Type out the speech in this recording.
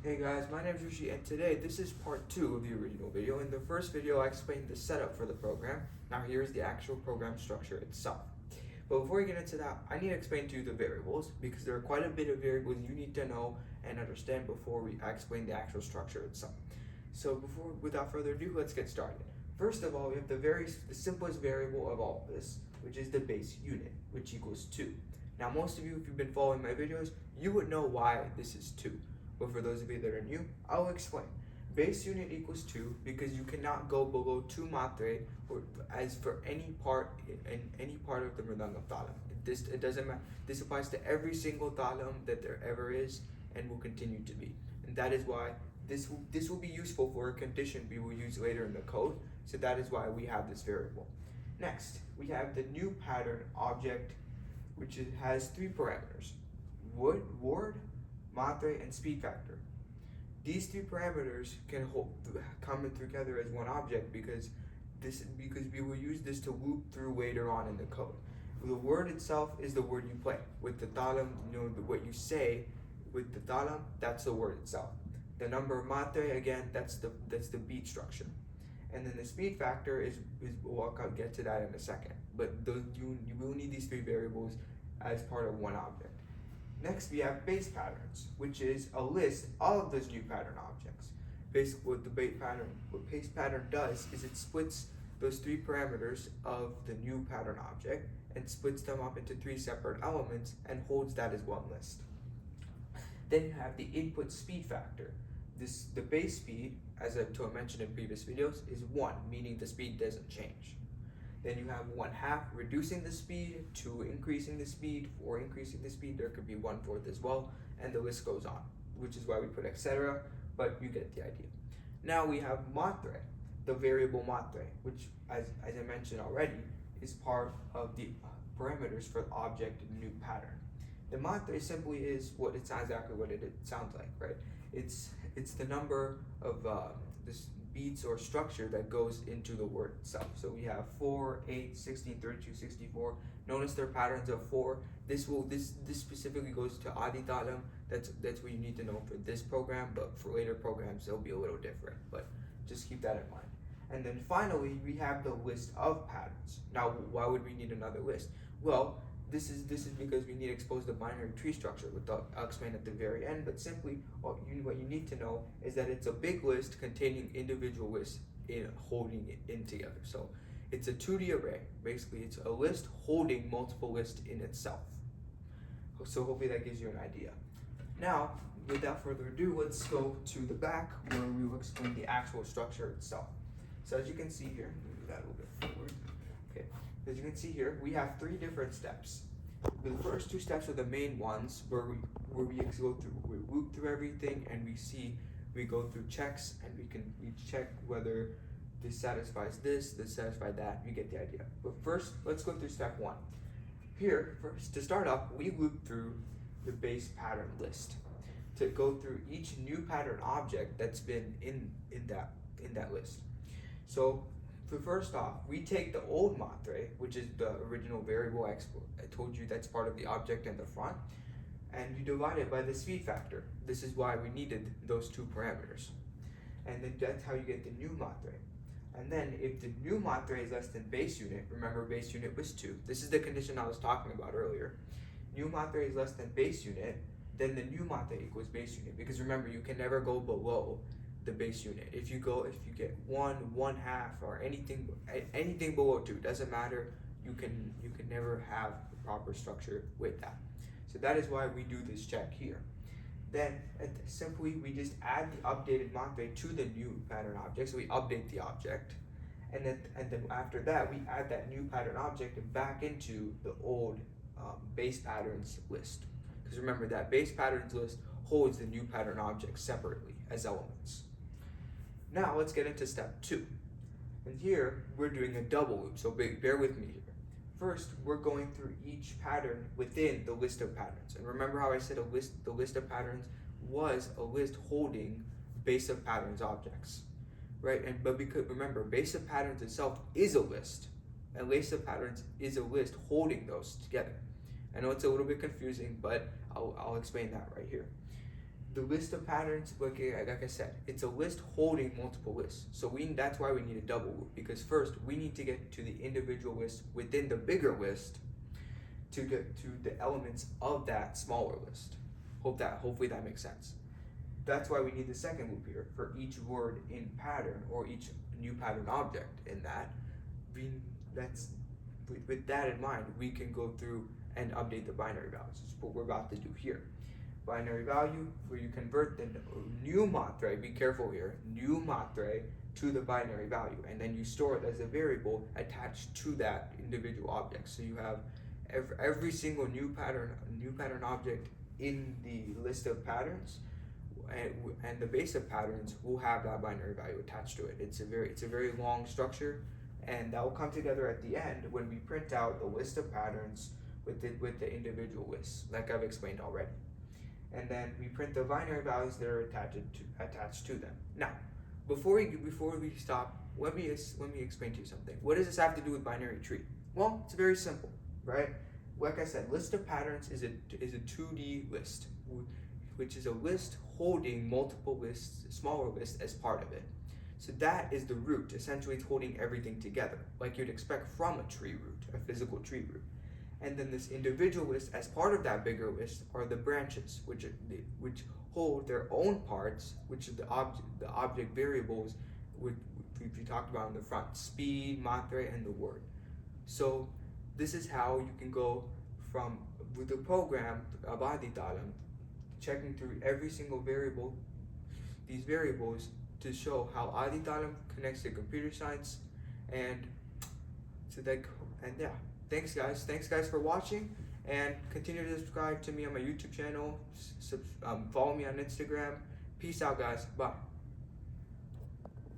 Hey guys, my name is Rishi and today this is part 2 of the original video. In the first video I explained the setup for the program. Now here's the actual program structure itself. But before we get into that, I need to explain to you the variables because there are quite a bit of variables you need to know and understand before I explain the actual structure itself. So without further ado, let's get started. First of all, we have the simplest variable of all of this, which is the base unit, which equals 2. Now most of you, if you've been following my videos, you would know why this is 2. But for those of you that are new, I'll explain. Base unit equals 2 because you cannot go below 2 matre or as for any part in any part of the mridangam talam. It doesn't matter. This applies to every single talam that there ever is and will continue to be. And that is why this will be useful for a condition we will use later in the code. So that is why we have this variable. Next, we have the new pattern object, which has 3 parameters: word, matre, and speed factor. These 3 parameters can come together as one object because we will use this to loop through later on in the code. The word itself is the word you play. With the talam, what you say with the talam, that's the word itself. The number of matre, again, that's the beat structure. And then the speed factor is well, I'll get to that in a second. But you will need these 3 variables as part of one object. Next, we have base patterns, which is a list of those new pattern objects. Basically, what base pattern does is it splits those 3 parameters of the new pattern object and splits them up into 3 separate elements and holds that as one list. Then you have the input speed factor. The base speed, as I mentioned in previous videos, is 1, meaning the speed doesn't change. Then you have 1/2 reducing the speed, 2 increasing the speed, 4 increasing the speed, there could be 1/4 as well, and the list goes on, which is why we put etc., but you get the idea. Now we have matre, the variable matre, which as I mentioned already, is part of the parameters for the object in the new pattern. The matre simply is exactly what it sounds like, right? It's the number of this beats or structure that goes into the word itself. So we have 4, 8, 16, 32, 64. Notice there are patterns of 4. This specifically goes to Aditalam. That's what you need to know for this program, but for later programs it'll be a little different. But just keep that in mind. And then finally we have the list of patterns. Now why would we need another list? Well, this is because we need to expose the binary tree structure, which I'll explain at the very end. But simply, what you need to know is that it's a big list containing individual lists holding it in together. So it's a 2D array. Basically, it's a list holding multiple lists in itself. So hopefully that gives you an idea. Now, without further ado, let's go to the back where we will explain the actual structure itself. So as you can see here, move that a little bit forward. Okay. As you can see here, we have 3 different steps. The first 2 steps are the main ones where we loop through everything and we go through checks and we check whether this satisfies this satisfies that. You get the idea. But first, let's go through step 1. Here, first to start off, we loop through the base pattern list to go through each new pattern object that's been in that list. So first off, we take the old matre, which is the original variable I told you that's part of the object in the front, and you divide it by the speed factor. This is why we needed those 2 parameters. And then that's how you get the new matre. And then if the new matre is less than base unit, remember base unit was 2. This is the condition I was talking about earlier. New matre is less than base unit, then the new matre equals base unit. Because remember, you can never go below the base unit. If you get 1, 1/2, or anything below 2, doesn't matter. You can never have the proper structure with that. So that is why we do this check here. Then simply we just add the updated matre to the new pattern object. So we update the object, and then after that we add that new pattern object back into the old base patterns list. Because remember, that base patterns list holds the new pattern object separately as elements. Now let's get into step 2. And here we're doing a double loop, so bear with me here. First, we're going through each pattern within the list of patterns. And remember how I said the list of patterns was a list holding base of patterns objects, right? But because remember, base of patterns itself is a list, and list of patterns is a list holding those together. I know it's a little bit confusing, but I'll explain that right here. the list of patterns, like I said, it's a list holding multiple lists. So that's why we need a double loop, because first we need to get to the individual list within the bigger list to get to the elements of that smaller list. Hopefully that makes sense. That's why we need the second loop here for each word in pattern or each new pattern object in that. With that in mind, we can go through and update the binary values. That's what we're about to do here. Binary value, where you convert the new matre, be careful here, new matre to the binary value, and then you store it as a variable attached to that individual object. So you have every single new pattern object in the list of patterns, and the base of patterns will have that binary value attached to it. It's a very long structure, and that will come together at the end when we print out the list of patterns with the individual lists, like I've explained already. And then we print the binary values that are attached to them. Now, before we stop, let me explain to you something. What does this have to do with binary tree? Well, it's very simple, right? Like I said, list of patterns is a 2D list, which is a list holding multiple lists, smaller lists as part of it. So that is the root. Essentially, it's holding everything together, like you'd expect from a tree root, a physical tree root. And then this individual list, as part of that bigger list, are the branches, which hold their own parts, which are the object variables, which we talked about in the front: speed, matre, and the word. So this is how you can go from, with the program of Aditalam, checking through every single variable, these variables, to show how Aditalam connects to computer science, and yeah. Thanks guys for watching, and continue to subscribe to me on my YouTube channel, follow me on Instagram. Peace out guys, bye.